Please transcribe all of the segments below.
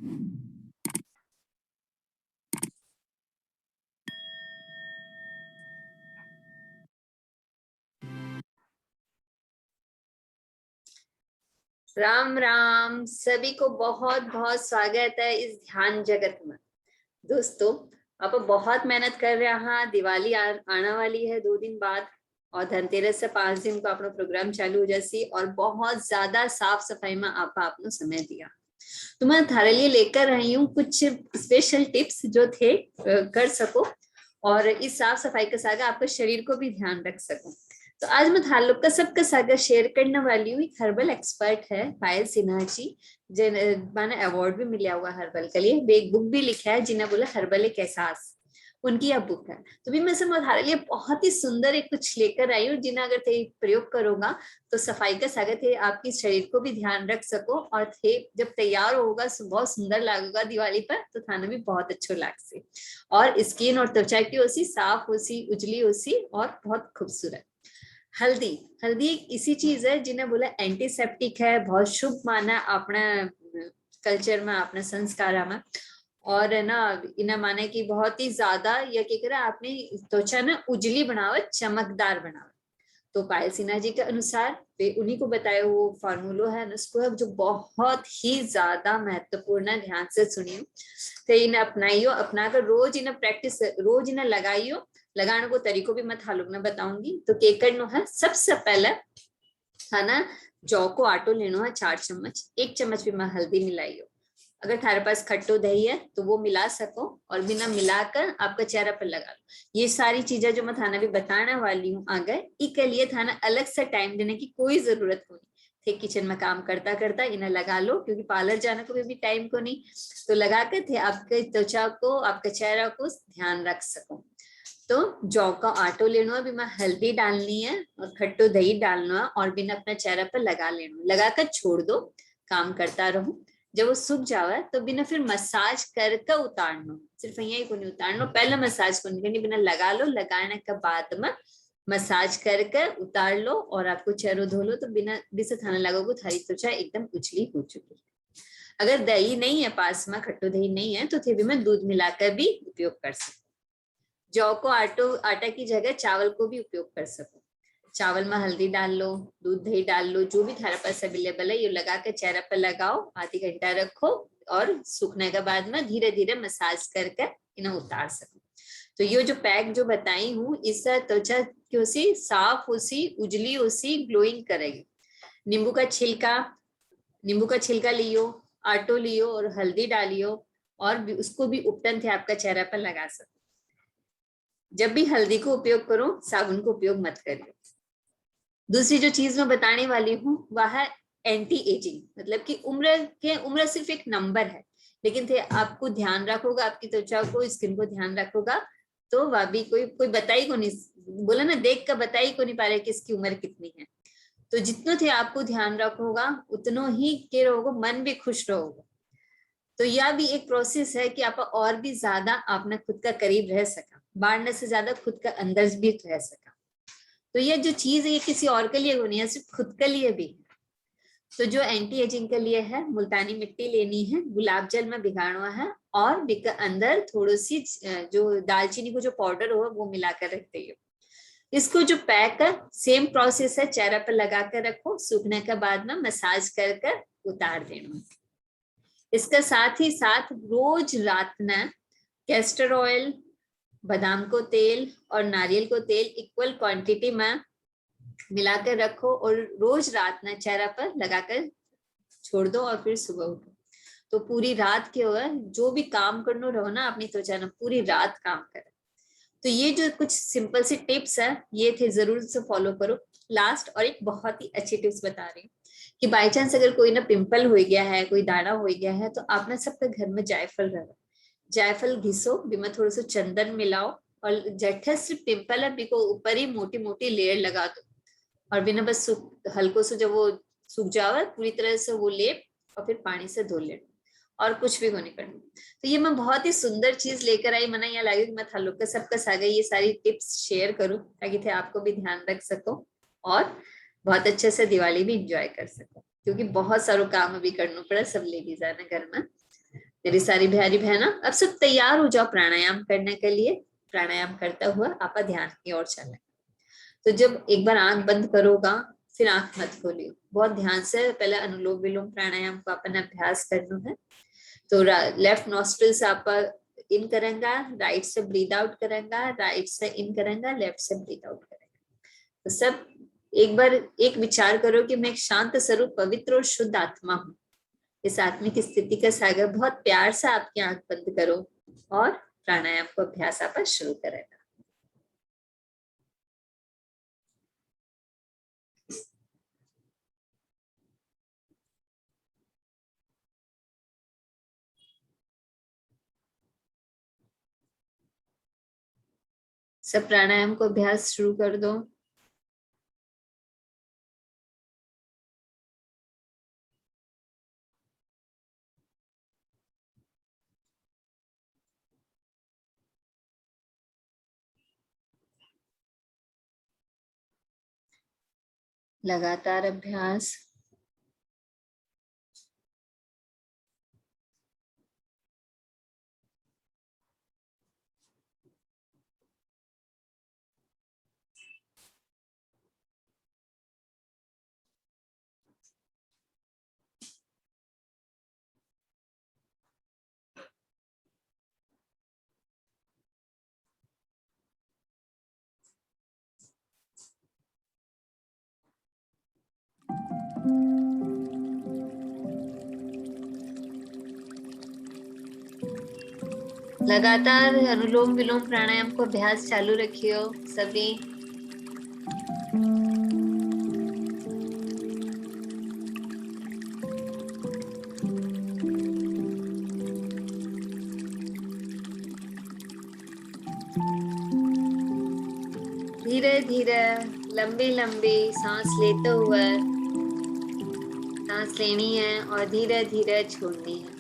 राम राम सभी को बहुत बहुत स्वागत है इस ध्यान जगत में। दोस्तों, आप बहुत मेहनत कर रहे हैं। दिवाली आने वाली है 2 दिन बाद और धनतेरस से 5 दिन को अपना प्रोग्राम चालू हो जासी और बहुत ज्यादा साफ सफाई में आपने समय दिया। तो मैं थारे लिए लेकर रही हूँ कुछ स्पेशल टिप्स जो थे कर सको और इस साफ सफाई के साथ आपके शरीर को भी ध्यान रख सको। तो आज मैं थार लोग का सबके साथ शेयर करने वाली हूँ। एक हर्बल एक्सपर्ट है पायल सिन्हा जी, जिन्हें अवार्ड भी मिला हुआ हर्बल के लिए। एक बुक भी लिखा है जिन्हें बोला हर्बल एक एहसास, उनकी यह बुक है। तो भी मैं सब तुम्हारे लिए बहुत ही सुंदर एक कुछ लेकर आई हूँ जिन्हें अगर थे प्रयोग करूंगा तो सफाई का सागर थे आपकी शरीर को भी ध्यान रख सको और थे जब तैयार होगा बहुत सुंदर लगेगा दिवाली पर, तो थाना भी बहुत अच्छा लाग से और स्किन और त्वचा की ओसी साफ ओसी उजली ओसी और बहुत खूबसूरत। हल्दी हल्दी एक इसी चीज है जिन्हें बोला एंटीसेप्टिक है, बहुत शुभ माना अपना कल्चर में, अपने संस्कार में। और है ना इन्हें माने कि बहुत ही ज्यादा यह क्या करे आपने त्वचा ना उजली बनावे, चमकदार बनावे। तो पायल सिन्हा जी के अनुसार वे उन्हीं को बताया वो फार्मूलो है नुस्खा है जो बहुत ही ज्यादा महत्वपूर्ण है। ध्यान से सुनियो, तो इन्हें अपनाइयो, अपनाकर रोज इन्हें प्रैक्टिस, रोज इन्हें लगाइयो। लगाने को तरीको भी मैं थालोग ने बताऊंगी। तो केकर नो है सबसे पहले है ना, जौ को आटो लेना है 4 चम्मच, 1 चम्मच भी मैं हल्दी मिलाइयो। अगर थारे पास खट्टो दही है तो वो मिला सको और बिना मिलाकर आपका चेहरा पर लगा लो। ये सारी चीजें जो मैं थाना भी बताने वाली हूँ आगे, इसके लिए थाना अलग से टाइम देने की कोई जरूरत नहीं। थे किचन में काम करता करता इन्हें लगा लो, क्योंकि पार्लर जाने को भी टाइम को नहीं। तो लगा कर थे आपके त्वचा को, आपके चेहरा को ध्यान रख सको। तो जौ का आटो लेना है, बिना हल्दी डालनी है और खट्टो दही डालना है और बिना अपना चेहरा पर लगा लेना, लगाकर छोड़ दो, काम करता रहो। जब वो सूख जावे तो बिना फिर मसाज करके उतारना, सिर्फ यही को नहीं उतारना, पहले मसाज को नहीं करनी, बिना लगा लो, लगाने के बाद में मसाज करके उतार लो और आपको चेहरा धो लो। तो बिना जिसे थाने लगोगे थारी त्वचा एकदम उजली हो चुकी है। अगर दही नहीं है पास में, खट्टो दही नहीं है, तो थे भी मैं दूध मिलाकर भी उपयोग कर सकते। जौ को आटा की जगह चावल को भी उपयोग कर सको। चावल में हल्दी डाल लो, दूध दही डाल लो, जो भी थारे पास अवेलेबल है, ये लगा कर चेहरा पर लगाओ, आधी घंटा रखो और सूखने के बाद में धीरे धीरे मसाज करके इन्हें उतार सको। तो ये जो पैक जो बताई हूँ, इससे त्वचा क्यों सी साफ उसी उजली उसी ग्लोइंग करेगी। नींबू का छिलका लियो, आटो लियो और हल्दी डालियो और उसको भी उपटन थे आपका चेहरा पर लगा सको। जब भी हल्दी को उपयोग करो, साबुन को उपयोग मत करियो। दूसरी जो चीज मैं बताने वाली हूँ वह है एंटी एजिंग, मतलब कि उम्र सिर्फ एक नंबर है, लेकिन थे आपको ध्यान रखोगा, आपकी त्वचा को, स्किन को ध्यान रखोगा तो वह भी कोई बताई को नहीं, बोला ना देख कर बताई को नहीं पा रहे कि इसकी उम्र कितनी है। तो जितनो थे आपको ध्यान रखोगा उतनो ही के रहोगे, मन भी खुश रहोगे। तो यह भी एक प्रोसेस है कि आप और भी ज्यादा आपने खुद का करीब रह सका, बाढ़ने से ज्यादा खुद का अंदर भी रह सका। तो ये जो चीज है ये किसी और के लिए नहीं है, सिर्फ खुद के लिए भी। तो जो एंटी एजिंग के लिए है, मुल्तानी मिट्टी लेनी है, गुलाब जल में भिगाना है और अंदर थोड़ी सी जो दालचीनी को जो पाउडर हो वो मिलाकर रख दियो। इसको जो पैक है सेम प्रोसेस है, चेहरा पर लगा कर रखो, सूखने के बाद में मसाज कर कर उतार देना। इसका साथ ही साथ रोज रात में कैस्टर ऑयल, बादाम को तेल और नारियल को तेल इक्वल क्वांटिटी में मिलाकर रखो और रोज रात में चेहरा पर लगाकर छोड़ दो और फिर सुबह उठो। तो पूरी रात के हुआ जो भी काम करना रहो ना अपनी त्वचा ने, पूरी रात काम करे। तो ये जो कुछ सिंपल सी टिप्स है ये थे, जरूर से फॉलो करो। लास्ट और एक बहुत ही अच्छी टिप्स बता रही हूँ कि बाई चांस अगर कोई ना पिंपल हो गया है, कोई दाना हो गया है, तो आपने सबके घर में जायफल रहो, जायफल घिसो, बीमा थोड़ा सा चंदन मिलाओ और जैठे सिर्फ पिंपल है बिको ऊपर ही मोटी मोटी लेयर लगा दो और बिना बस हल्को से जब वो सूख जावे पूरी तरह से वो लेप और फिर पानी से धो लेना और कुछ भी नहीं करना। तो ये मैं बहुत ही सुंदर चीज लेकर आई, मना यहाँ लगे कि मैं थालों के सबका सागे ये सारी टिप्स शेयर करूं ताकि थे आपको भी ध्यान रख सको और बहुत अच्छे से दिवाली भी इंजॉय कर सको, क्योंकि बहुत सारो काम अभी करना पड़ा सब लेडीज है ना घर में। मेरी सारी प्यारी बहना, अब सब तैयार हो जाओ प्राणायाम करने के लिए। प्राणायाम करता हुआ आपका ध्यान की ओर चले। तो जब एक बार आंख बंद करोगा फिर आंख मत खोलियो, बहुत ध्यान से पहले अनुलोम विलोम प्राणायाम का अपन अभ्यास करना है। तो लेफ्ट नॉस्ट्रिल से आप इन करेंगे, राइट से ब्रीद आउट करेंगे, राइट से इन करेंगे, लेफ्ट से ब्रीद आउट करेंगे। तो सब एक बार एक विचार करो कि मैं एक शांत स्वरूप पवित्र और शुद्ध आत्मा हूँ। इस आत्मिक स्थिति का सागर बहुत प्यार से आपकी आंख बंद करो और प्राणायाम को अभ्यास आप शुरू करेगा। सब प्राणायाम को अभ्यास शुरू कर दो। लगातार अभ्यास। लगातार अनुलोम विलोम प्राणायाम को अभ्यास चालू रखियो सभी। धीरे धीरे लंबी लंबी सांस लेते हुए सांस लेनी है और धीरे धीरे छोड़नी है।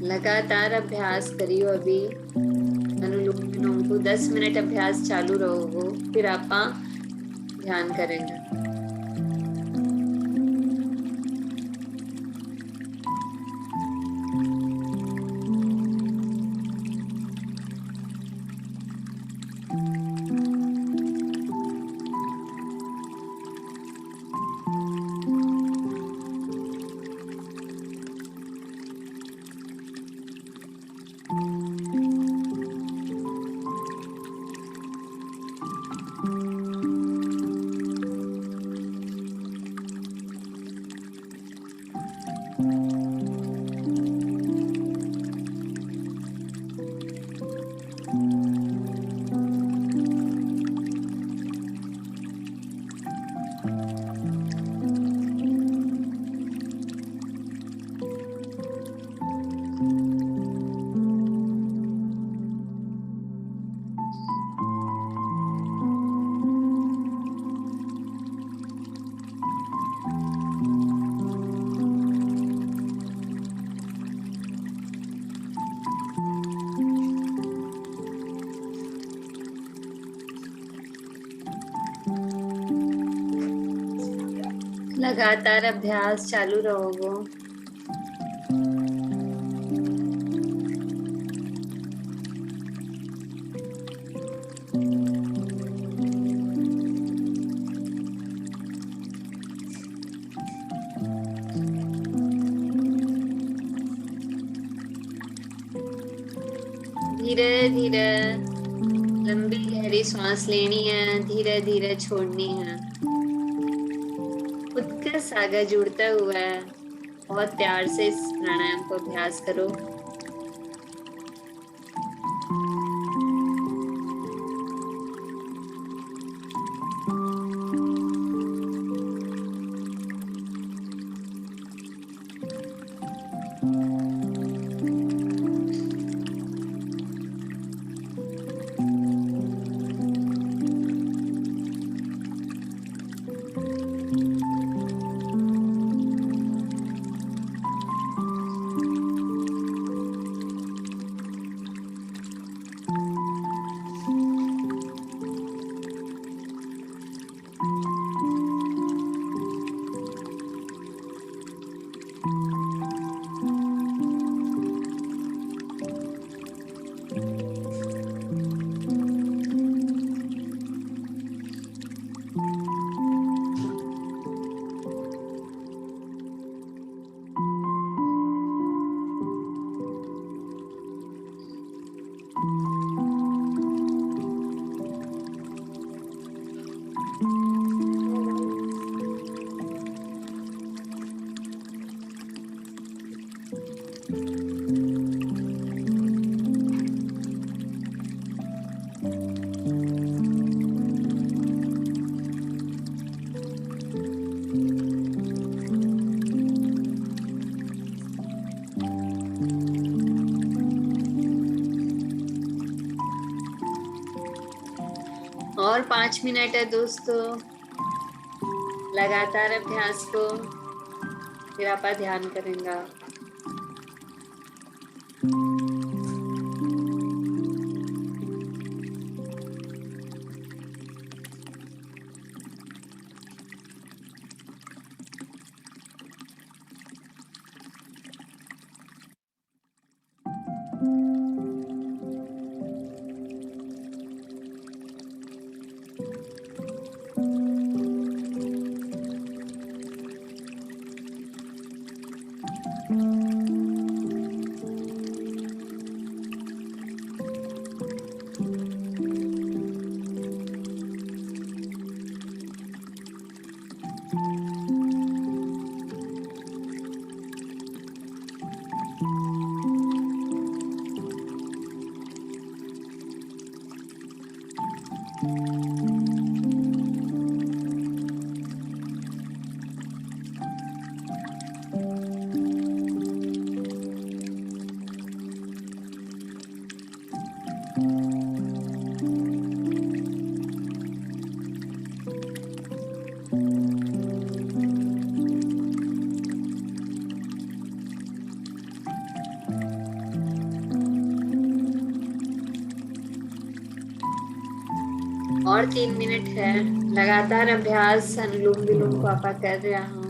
लगातार अभ्यास करियो। अभी अनुलोम विलोम को 10 मिनट अभ्यास चालू रहोगो, फिर आप ध्यान करेंगे। लगातार अभ्यास चालू रहोगो। धीरे धीरे लंबी गहरी सांस लेनी है, धीरे धीरे छोड़नी है। खुद के सागर जुड़ता हुआ है, बहुत प्यार से इस प्राणायाम को अभ्यास करो। और 5 मिनट है दोस्तों, लगातार अभ्यास को, फिर आप ध्यान करेंगे। और 3 मिनट है, लगातार अभ्यास अनुलोम विलोम को आप कर रहा हूँ।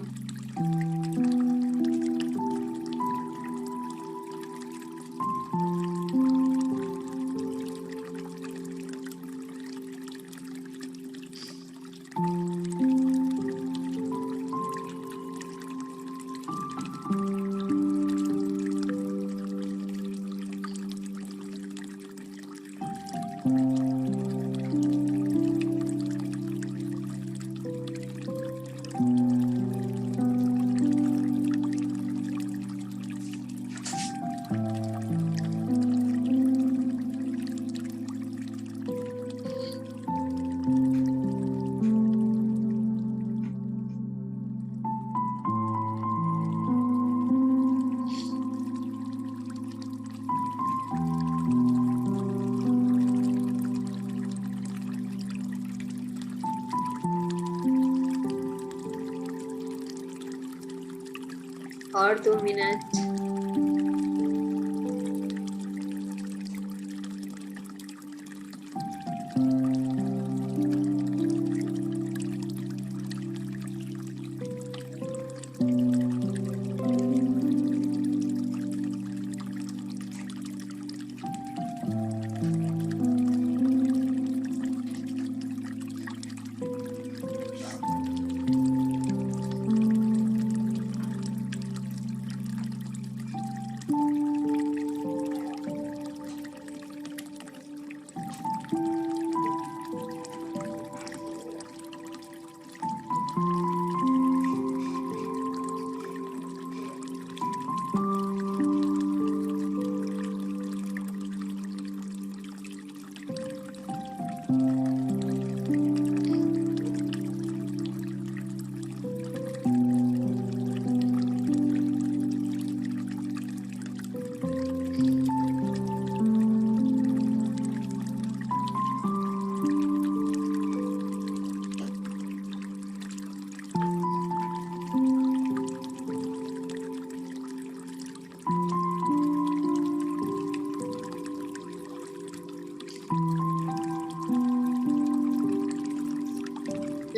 और 2 मिनट।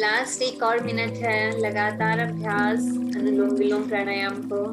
लास्ट एक और मिनट है, लगातार अभ्यास अनुलोम विलोम प्राणायाम को।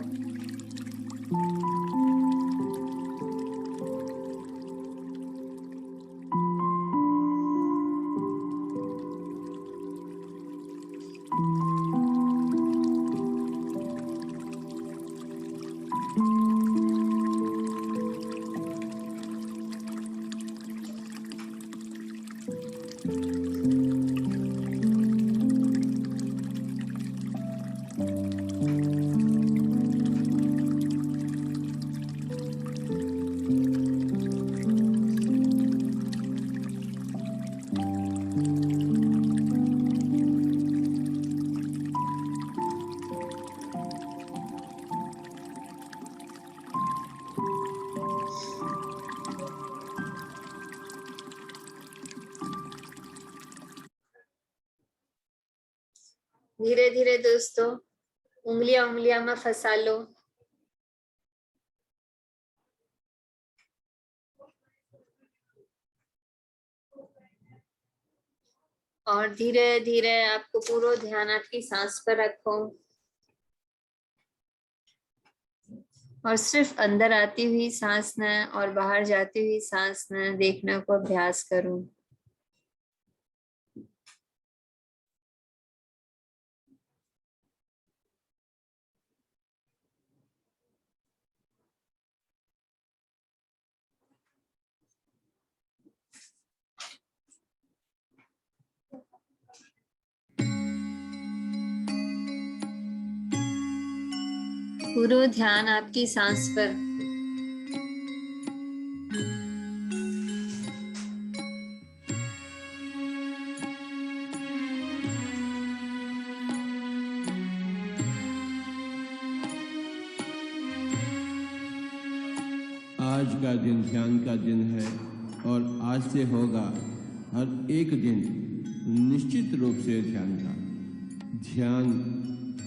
धीरे धीरे दोस्तों उंगलियां उंगलियां में फंसा लो। और धीरे धीरे आपको पूरा ध्यान आपकी सांस पर रखो और सिर्फ अंदर आती हुई सांस न और बाहर जाती हुई सांस न देखने को अभ्यास करूं। पूरा ध्यान आपकी सांस पर। आज का दिन ध्यान का दिन है और आज से होगा हर एक दिन निश्चित रूप से ध्यान का। ध्यान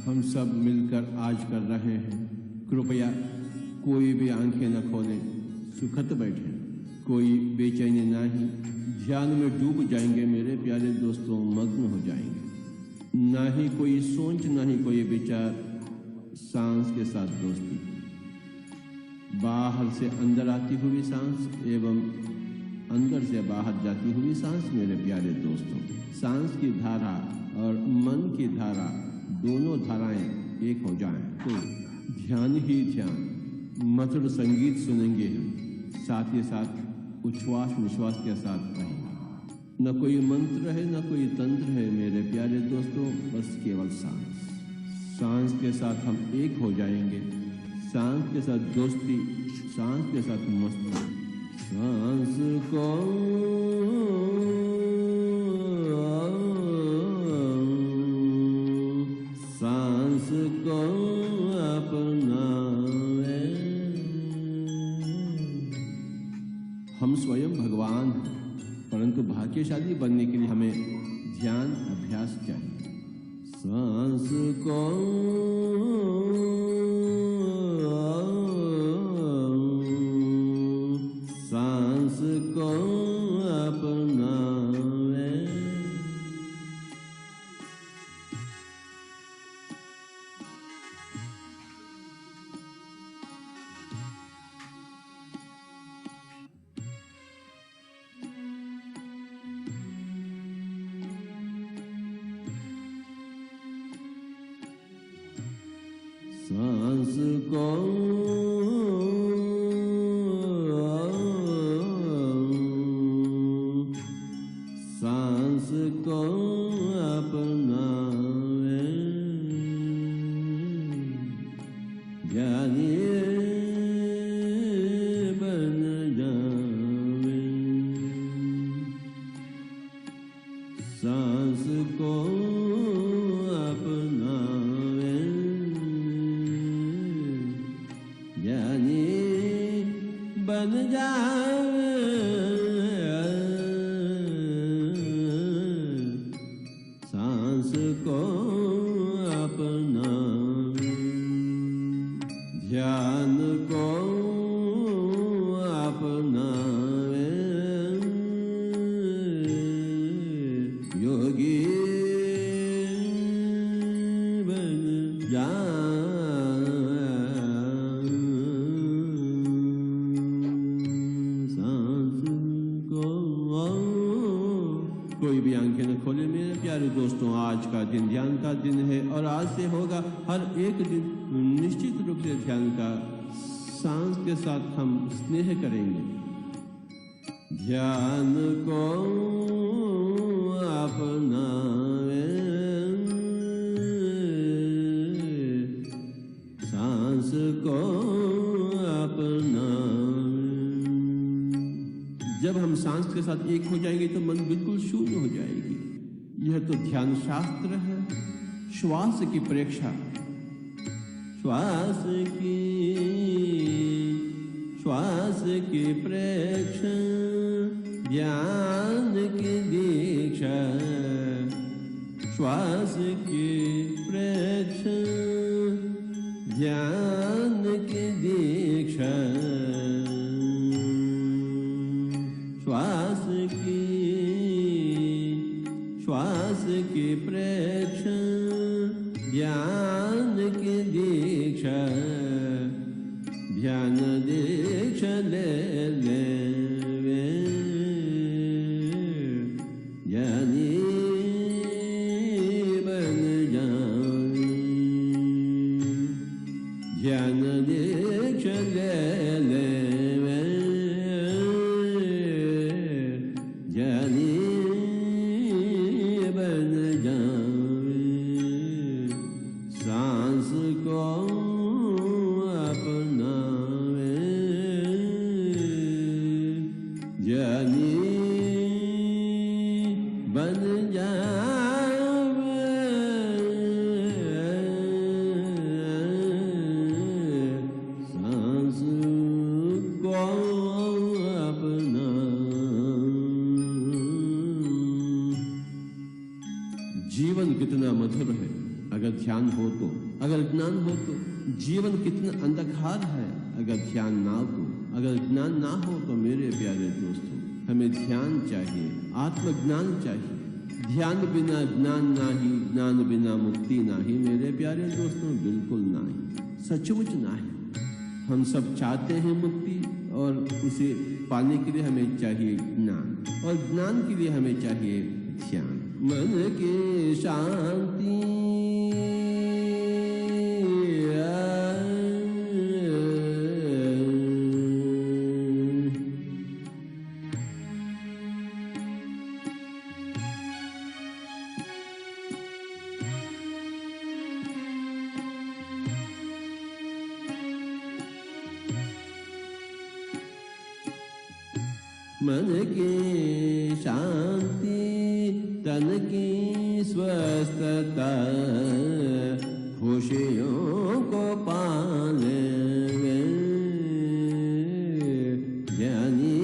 हम सब मिलकर आज कर रहे हैं। कृपया कोई भी आंखें न खोलें, सुखत बैठे, कोई बेचैनी नहीं, ध्यान में डूब जाएंगे मेरे प्यारे दोस्तों, मग्न हो जाएंगे। ना ही कोई सोच, ना ही कोई विचार, सांस के साथ दोस्ती। बाहर से अंदर आती हुई सांस एवं अंदर से बाहर जाती हुई सांस मेरे प्यारे दोस्तों। सांस की धारा और मन की धारा, दोनों धाराएं एक हो जाएं तो ध्यान ही ध्यान, मधुर संगीत सुनेंगे हम, साथ ही साथ उच्छ्वास निश्वास के साथ रहेंगे। न कोई मंत्र है न कोई तंत्र है मेरे प्यारे दोस्तों, बस केवल सांस। सांस के साथ हम एक हो जाएंगे, सांस के साथ दोस्ती, सांस के साथ मस्ती। सांस को सांस को अपनाए। हम स्वयं भगवान हैं, परंतु भाग्यशाली बनने के लिए हमें ध्यान अभ्यास चाहिए। सांस को सांस को अपनाए। सांस को सांस को अपनाए। ज्ञानी बन जावे। सांस को अपनावे, ज्ञानी बन जावे। सांस को अपनावे, ध्यान को अपनावे। योगी कोई भी आंखें न खोले मेरे प्यारे दोस्तों। आज का दिन ध्यान का दिन है और आज से होगा हर एक दिन निश्चित रूप से ध्यान का। सांस के साथ हम स्नेह करेंगे। ध्यान को अपनावे, सांस को अपनावे। जब हम सांस के साथ एक हो जाएंगे तो मन बिल्कुल शून्य हो जाएगी। यह तो ध्यान शास्त्र है। श्वास की परीक्षा, श्वास की प्रेक्षा, ध्यान की दीक्षा। श्वास की प्रेक्षा, ध्यान की दीक्षा। श्वास की प्रेक्षा, ध्यान की दीक्षा। ध्यान दीक्षा ले वे ज्ञानी बन जाए। ध्यान दीक्षा ले वे ज्ञानी बन जाए। सांस को अपनावे, ज्ञानी बन जावे। सांस को अपना। जीवन कितना मधुर है अगर ध्यान हो तो, अगर ज्ञान हो तो। जीवन कितना अंधकार है अगर ध्यान ना हो, अगर ज्ञान ना हो तो। मेरे प्यारे दोस्तों, हमें ध्यान चाहिए, आत्मज्ञान चाहिए। ध्यान बिना ज्ञान नाही, ज्ञान बिना मुक्ति नाही। मेरे प्यारे दोस्तों, बिल्कुल नहीं, सचमुच नहीं। हम सब चाहते हैं मुक्ति और उसे पाने के लिए हमें चाहिए ज्ञान, और ज्ञान के लिए हमें चाहिए ध्यान। मन की शांति, मन की शांति, तन की स्वस्थता। खुशियों को पाले ज्ञानी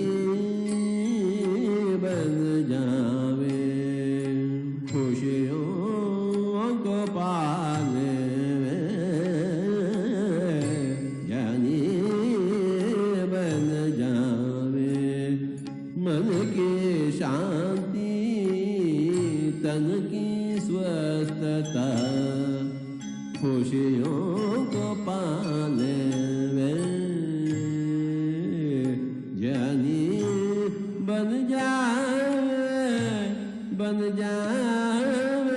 बन जावे। खुशियों को पाले ज्ञानी बन जावे। मन की शांति, तन की स्वस्थता। खुशियों को पाले ज्ञानी बन जावे।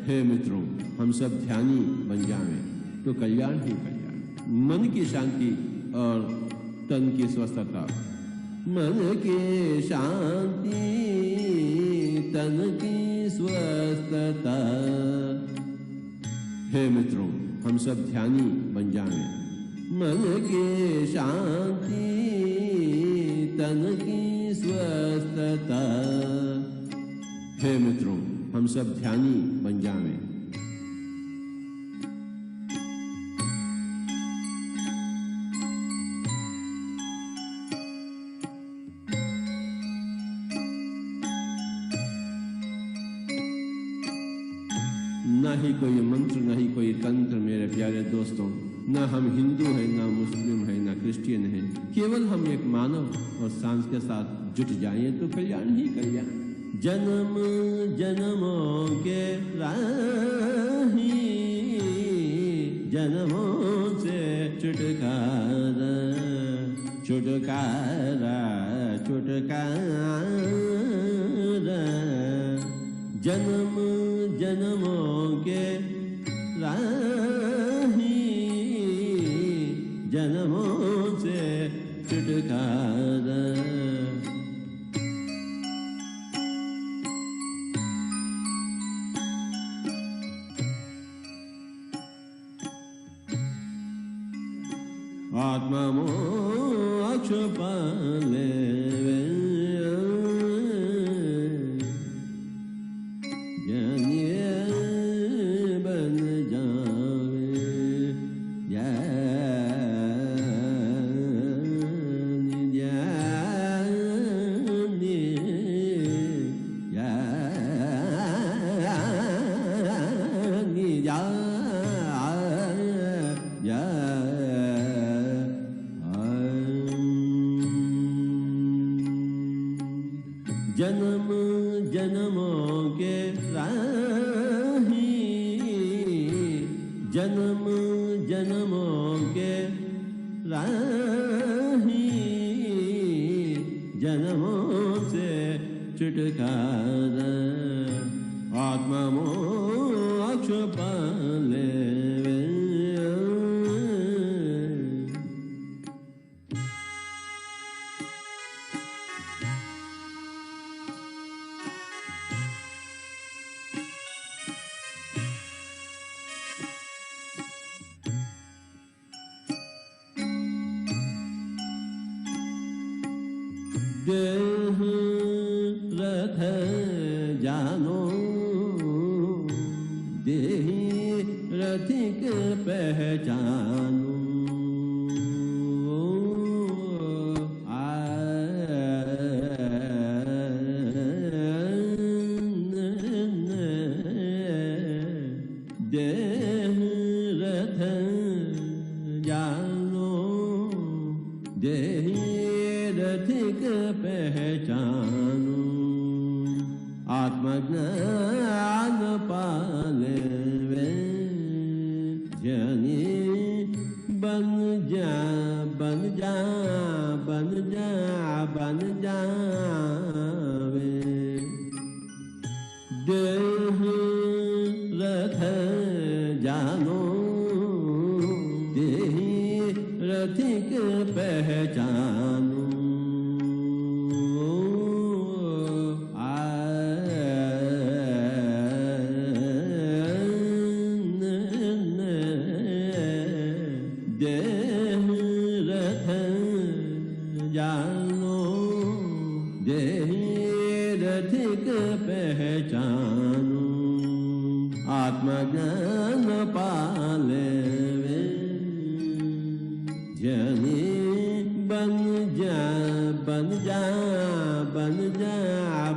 हे मित्रों, हम सब ध्यानी बन जावे तो कल्याण ही कल्याण। मन की शांति और तन की स्वस्थता। मन की शांति, तन की स्वस्थता। हे मित्रों, हम सब ध्यानी बन जाएं। मन की शांति, तन की स्वस्थता। हे मित्रों, हम सब ध्यानी बन जाएं। ना ही कोई मंत्र, ना ही कोई तंत्र मेरे प्यारे दोस्तों। ना हम हिंदू हैं, ना मुस्लिम हैं, ना क्रिश्चियन हैं। केवल हम एक मानव और सांस के साथ जुट जाएं तो कल्याण ही कल्याण। जन्म जन्मों के राही जन्मों से छुटकारा छुटकारा छुटकारा जन्म जन्मों के राही जन्मों से छुटकारा आत्मा मोक्ष पाले ज्ञानी बन जावे ज्ञानी ज्ञानी ज्ञानी जन्म जन्मों के राही जन्म जन्मों के राही जन्मों से छुटकारा आत्मा मोक्ष पाले देह रथ जानो देही रथिक पहचानो देह रथ जानो देही रथिक पहचानो आत्मज्ञान पाले वे जनी बन जा बन जा बन जा बन जावे देह रथ जानो देही रथिक पहचानो देह रथ जानो देही रथिक पहचानो आत्मज्ञान पाले वे जनी बन जा बन जा बन जा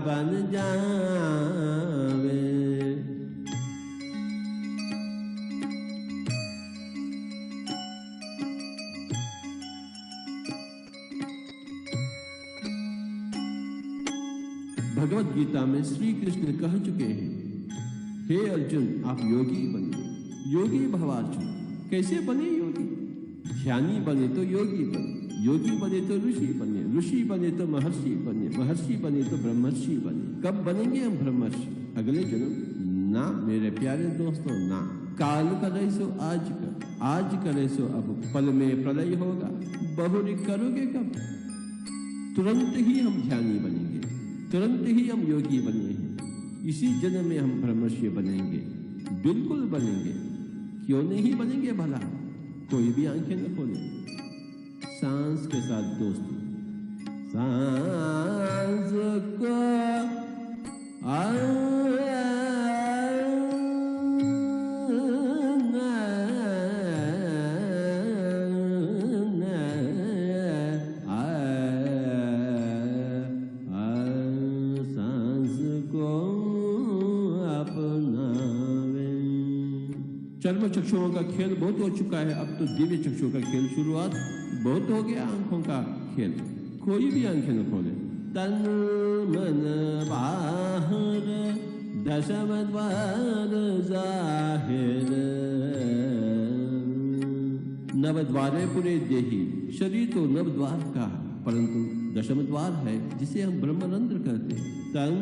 बन जावे भगवत गीता में श्री कृष्ण कह चुके हैं, हे अर्जुन आप योगी बने, योगी भवार्जुन। कैसे बने योगी? ध्यानी बने तो योगी बने, योगी बने तो ऋषि बने, ऋषि बने तो महर्षि बने, महर्षि बने तो ब्रह्मर्षि बने। कब बनेंगे हम ब्रह्मर्षि? अगले जन्म? ना मेरे प्यारे दोस्तों, ना। काल करे सो आज कर, आज करे सो अब, पल में प्रलय होगा, बहुरी करोगे कब? तुरंत ही हम ध्यानी बनेंगे, तुरंत ही हम योगी बनेंगे, इसी जन्म में हम ब्रह्मर्षि बनेंगे, बिल्कुल बनेंगे। क्यों नहीं बनेंगे भला? कोई भी आंखें न खोले, सांस के साथ दोस्तों, सांस को चर्म चक्षुओं का खेल बहुत हो चुका है, अब तो दिव्य चक्षुओं का खेल शुरुआत बहुत हो गया। आंखों का खेल, कोई भी आंखें न खोले। तन मन बाहर दशम द्वार जाहिर नवद्वारे पुरे देही। शरीर तो नवद्वार का है, परंतु दशम द्वार है जिसे हम ब्रह्मरंध्र कहते हैं। तन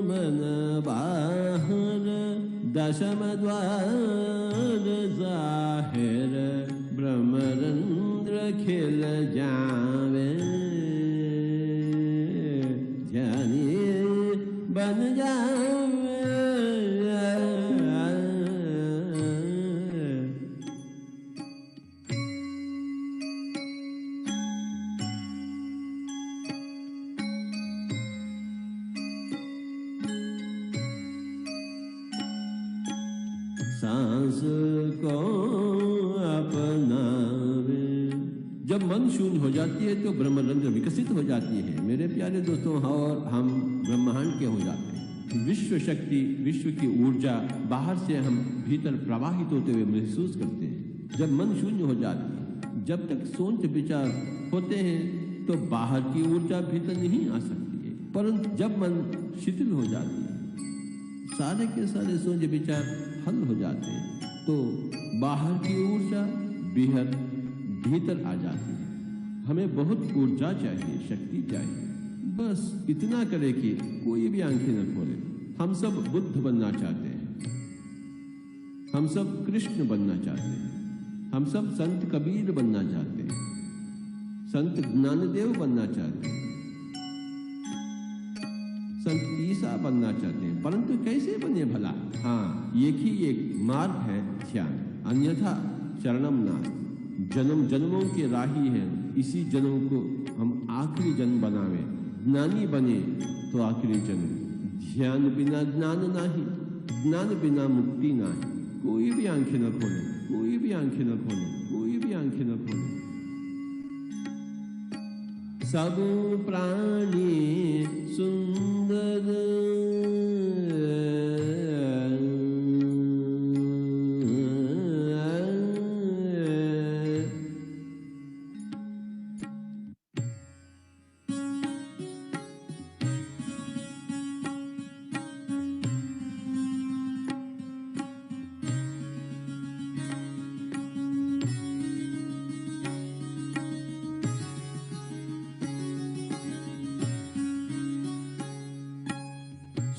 मन बाहर दशम द्वार जाहिर, ब्रह्मरंध्र खिल जावे, जानी बन जावे। सांस को अपनावे। जब मन शून्य हो जाती है तो ब्रह्मरंध्र विकसित हो जाती है मेरे प्यारे दोस्तों, और हम ब्रह्मांड के हो जाते हैं। विश्व शक्ति, विश्व की ऊर्जा बाहर से हम भीतर प्रवाहित होते हुए महसूस करते हैं। जब मन शून्य हो जाती है, जब तक सोच विचार होते हैं तो बाहर की ऊर्जा भीतर नहीं आ सकती है, परंतु जब मन शिथिल हो जाती है, सारे के सारे सोच विचार हल हो जाते हैं, तो बाहर की ऊर्जा भीतर आ जाती है। हमें बहुत ऊर्जा चाहिए, शक्ति चाहिए। बस इतना करें कि कोई भी आंखें न खोले। हम सब बुद्ध बनना चाहते हैं, हम सब कृष्ण बनना चाहते हैं, हम सब संत कबीर बनना चाहते हैं, संत ज्ञानदेव बनना चाहते हैं, संत ईसा बनना चाहते हैं, परंतु कैसे बने भला? हाँ, एक मार्ग है ध्यान, अन्यथा शरणम नास्ति। जन्म जन्मों के राही है, इसी जन्म को हम आखिरी जन्म बनावे। ज्ञानी बने तो आखिरी जन्म। ध्यान बिना ज्ञान नहीं, ज्ञान बिना मुक्ति नहीं। कोई भी आंखें न खोले, कोई भी आंखें न खोले, कोई भी आंखें न खोले। सब प्राणी सुंदर,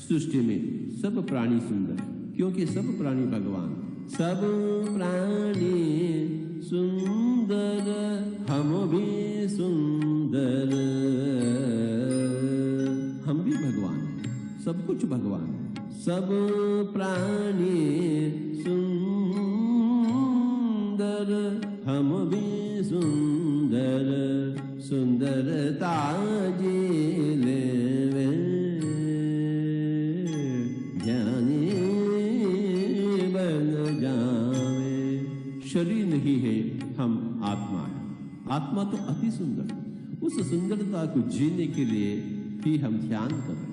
सृष्टि में सब प्राणी सुंदर, क्योंकि सब प्राणी भगवान। सब प्राणी सुंदर, हम भी सुंदर। हम भी भगवान हैं, सब कुछ भगवान है। सब प्राणी सुंदर, हम भी सुंदर। सुंदरता जिले शरीर नहीं है, हम आत्मा है। आत्मा तो अति सुंदर। उस सुंदरता को जीने के लिए ही हम ध्यान कर रहे हैं।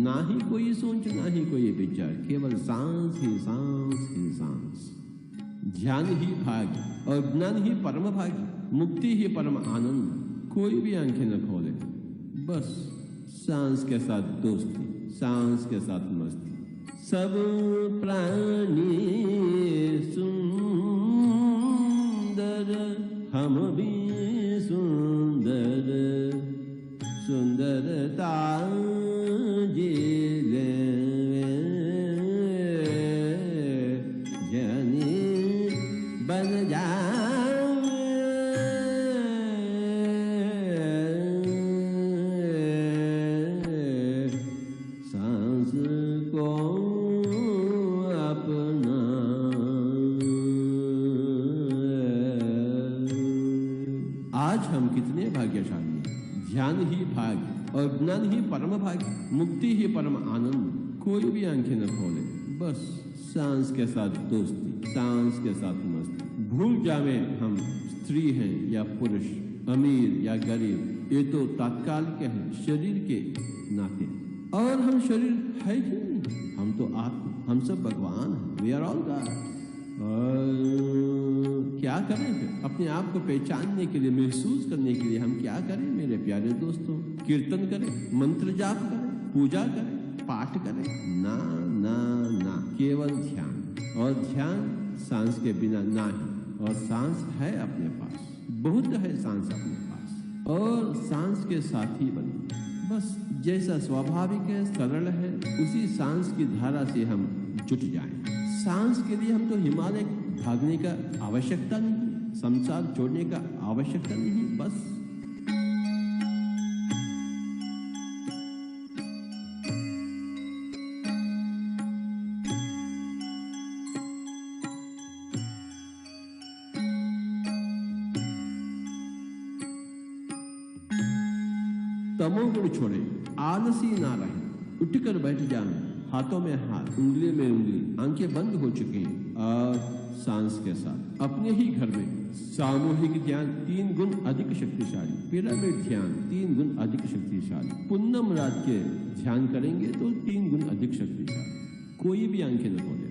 ना ही कोई सोच, ना ही कोई विचार, केवल सांस ही सांस ही सांस। ध्यान ही भाग्य और ज्ञान ही परम भाग्य, मुक्ति ही परम आनंद। कोई भी आंखें न खोले, बस सांस के साथ दोस्ती, सांस के साथ मस्ती। सब प्राणी सुंदर, हम भी सुंदर। सुंदरता जिले जनी बन जावे। सांस को अपना, आज हम कितने भाग्यशाली हैं। ध्यान ही भाग्य और ज्ञान ही परम भाग्य, मुक्ति ही परम आनंद। कोई भी आंखें न खोले, बस सांस के साथ दोस्ती, सांस के साथ मस्ती। भूल जावे हम स्त्री हैं या पुरुष, अमीर या गरीब, ये तो तात्कालिक है शरीर के नाते। और हम शरीर है क्यों नहीं? हम तो आत्मा, हम सब भगवान हैं। We are all God. क्या करें फिर? अपने आप को पहचानने के लिए, महसूस करने के लिए हम क्या करें मेरे प्यारे दोस्तों? कीर्तन करें, मंत्र जाप करें, पूजा करें, पाठ करें? ना ना ना, केवल ध्यान। और ध्यान सांस के बिना ना ही, और सांस है अपने पास, बहुत है सांस अपने पास, और सांस के साथी बनो। बस जैसा स्वाभाविक है, सरल है, उसी सांस की धारा से हम जुट जाएं। सांस के लिए हम तो हिमालय भागने का आवश्यकता नहीं, संसार छोड़ने का आवश्यकता नहीं, बस तमोगुण छोड़े, आलसी ना रहे, उठकर बैठ जाएं, हाथों में हाथ, उंगली में उंगली, आंखें बंद हो चुकी हैं, और सांस के साथ अपने ही घर में सामूहिक ध्यान 3 गुण अधिक शक्तिशाली, पिरामिड ध्यान 3 गुण अधिक शक्तिशाली, पूनम रात के ध्यान करेंगे तो 3 गुण अधिक शक्तिशाली। कोई भी आंखें न खोले,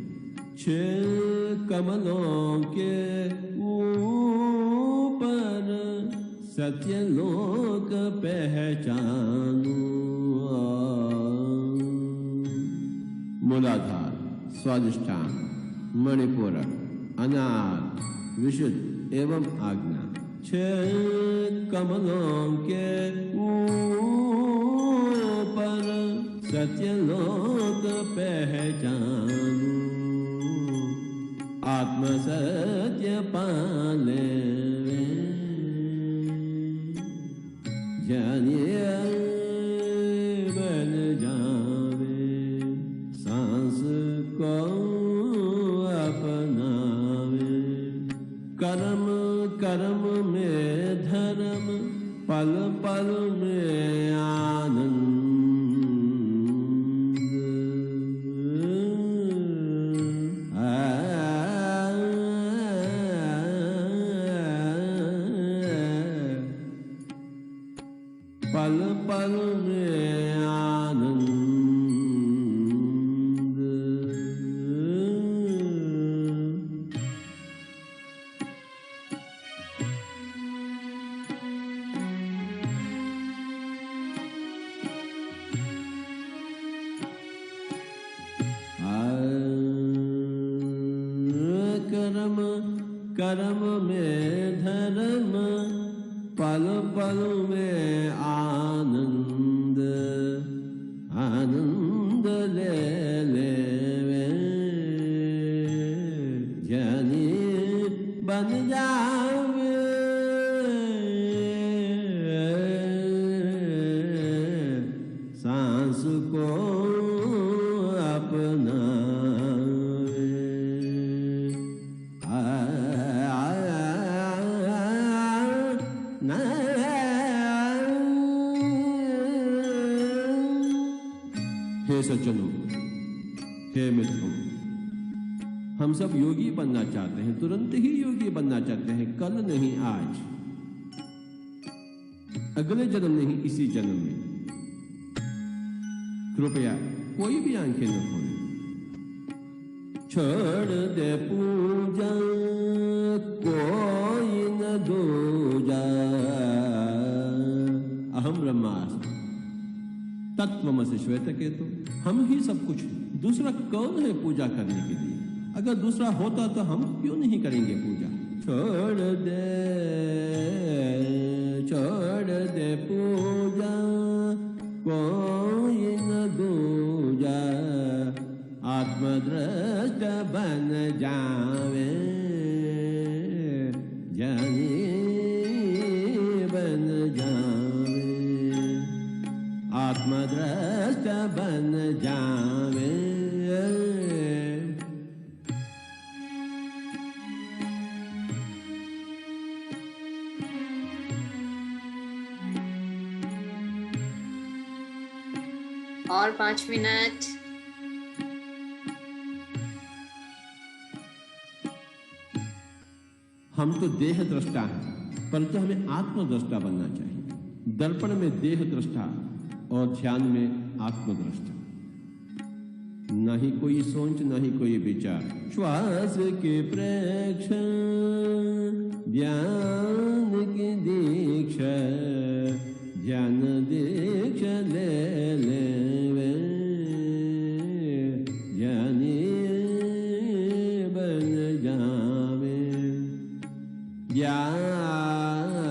6 कमलों के ऊपर सत्यलोक पहचानू। मूलाधार, स्वादिष्ठान, मणिपूरक, अनाथ, विशुद्ध एवं आज्ञा। 6 कमलों के ऊपर सत्यलोक पहचानू। आत्म सत्य पाले जानिए बन जावे, सांस को अपनावे। कर्म कर्म में धर्म, पल पल में आनंद। पल पल में आनंद। कर्म कर्म में धर्म, पल पल में आनंद। आनंद ले ले ज्ञानी बन जावे। सांस को अपना हे सज्जनों, हे मित्रों, हम सब योगी बनना चाहते हैं, तुरंत ही योगी बनना चाहते हैं, कल नहीं आज, अगले जन्म नहीं इसी जन्म में। कृपया कोई भी आंखें न खोलें। छोड़ दे पूजा कोई न दूजा, अहम ब्रह्मास्मि तत्त्वमसि श्वेतकेतु। हम ही सब कुछ, दूसरा कौन है पूजा करने के लिए? अगर दूसरा होता तो हम क्यों नहीं करेंगे पूजा? छोड़ दे पूजा कोई न दूजा, आत्मदृष्ट बन जावे ज्ञानी बन जावे। आत्मदृष्ट बन जावे। और 5 मिनट। हम तो देह दृष्टा हैं, परंतु हमें आत्मदृष्टा बनना चाहिए। दर्पण में देह दृष्टा और ध्यान में आत्मदृष्टा। न ही कोई सोच, न ही कोई विचार। श्वास के प्रेक्षण, ध्यान की दीक्षा, ध्यान दीक्षा ले ले ज्ञानी बन जावे। ज्ञानी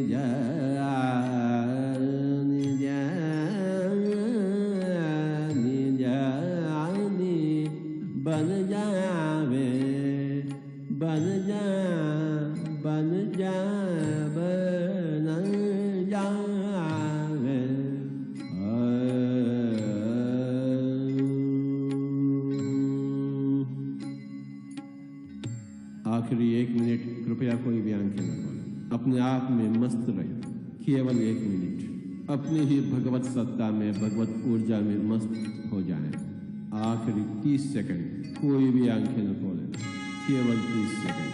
ज्ञानी ज्ञानी ज्ञानी बन जावे बन जा बन जा बन जावे। आखिरी 1 मिनट कृपया कोई भी आंखें न खोलें, अपने आप में मस्त रहें, केवल 1 मिनट अपनी ही भगवत सत्ता में, भगवत ऊर्जा में मस्त हो जाएं। आखिरी 30 सेकंड कोई भी आंखें न खोलें, केवल 30 सेकंड।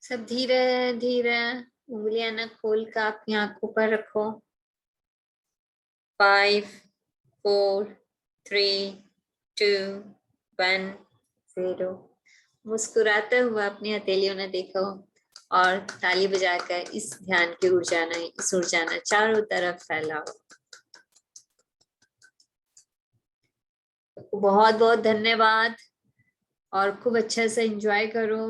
सब धीरे धीरे उंगलियां न खोल कर अपनी आंखों पर रखो। 5 4 3 2 1 0। मुस्कुराते हुए अपनी हथेलियों ने देखो और ताली बजाकर इस ध्यान की ऊर्जा ने, इस ऊर्जा ने चारों तरफ फैलाओ। बहुत बहुत धन्यवाद और खूब अच्छा से एंजॉय करो।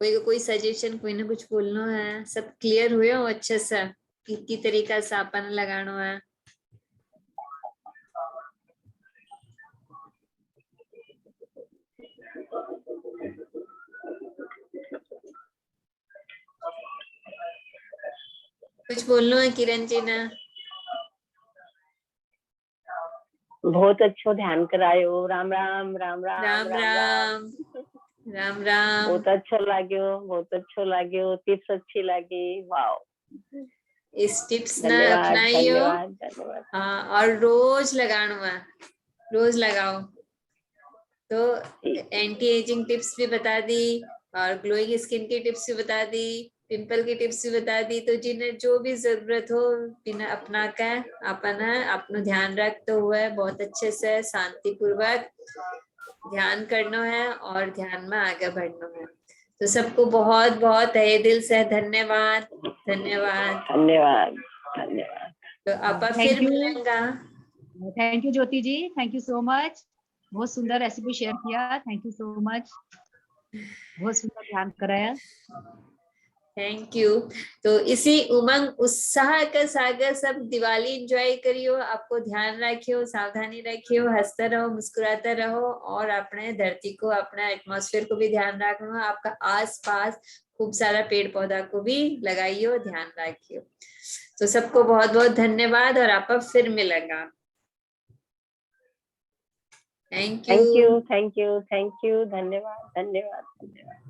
कोई सजेशन, कोई ना कुछ बोलना है? सब क्लियर हुए हो अच्छे से कितनी तरीका से अपन लगाना है? कुछ बोलना है किरण जी ने? बहुत अच्छा ध्यान करायो। राम राम राम राम राम राम राम राम। बहुत अच्छा लाग्यो, बहुत अच्छा लाग्यो। टिप्स अच्छी लगी। वाओ, इस टिप्स ने धन्यवाद अपनाइयो। धन्यवाद धन्यवाद। हाँ, और रोज लगाना है, रोज लगाओ। तो एंटी एजिंग टिप्स भी बता दी और ग्लोइंग स्किन की टिप्स भी बता दी, पिंपल की टिप्स भी बता दी। तो जिन्हें जो भी जरूरत हो बिना अपना का अपना ध्यान रखते हुए बहुत अच्छे से शांति पूर्वक ध्यान करना है और ध्यान में आगे बढ़ना है। तो सबको बहुत बहुत तहे दिल से धन्यवाद धन्यवाद धन्यवाद धन्यवाद। तो आप फिर मिलेंगे। Thank you Jyoti ji, thank you so much. बहुत सुंदर रेसिपी शेयर किया, थैंक यू सो मच। बहुत सुंदर ध्यान कराया। Thank you. तो इसी उमंग उत्साह का सागर सब दिवाली एंजॉय करियो, आपको ध्यान रखियो, सावधानी रखियो, हंसते रहो, मुस्कुराते रहो और अपने धरती को, अपना एटमॉस्फेयर को भी ध्यान रखना, आपका आस पास खूब सारा पेड़ पौधा को भी लगाइयो, ध्यान रखियो। तो सबको बहुत बहुत धन्यवाद और आप फिर मिलेगा। Thank you. थैंक यू, धन्यवाद, धन्यवाद, धन्यवाद।